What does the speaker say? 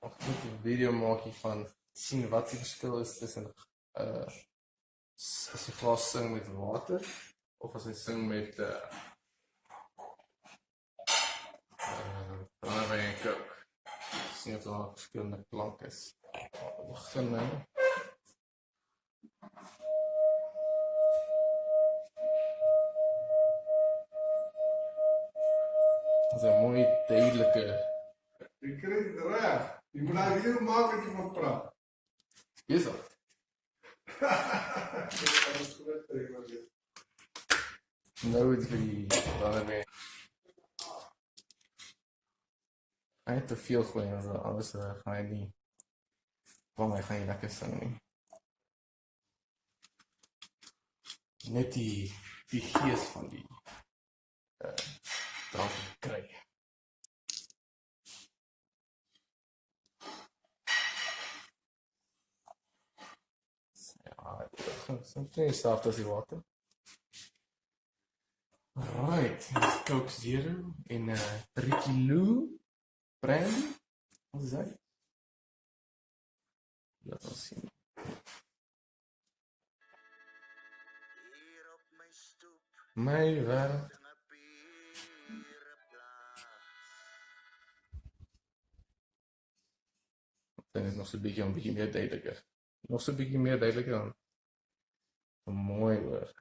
Ek moet 'n video maak hiervan sien wat die verskil is tussen as jy glas sing met water of as jy sing met brandewyn en coke. Sien of daar verskillende klank is. Begin nou. Dat is 'n mooi duidelike. Je krijgt het reg. Je moet nou heel makkelijk van praten. Is dat? Nou het vir die brandewyn. Hy het te veel gooi en alles gaan hy nie. Want hy gaan nie lekker sing nie. Net die gees van die drank kry. Ja, soms nie selfs as die water. Alright, dis Coke Zero en 3 kilo brandy. Wat is dit? Laat ons sien. My wêreld. Dan is nog so 'n bietjie meer duideliker. Nog so 'n bietjie meer duideliker dan. Mooi hoor.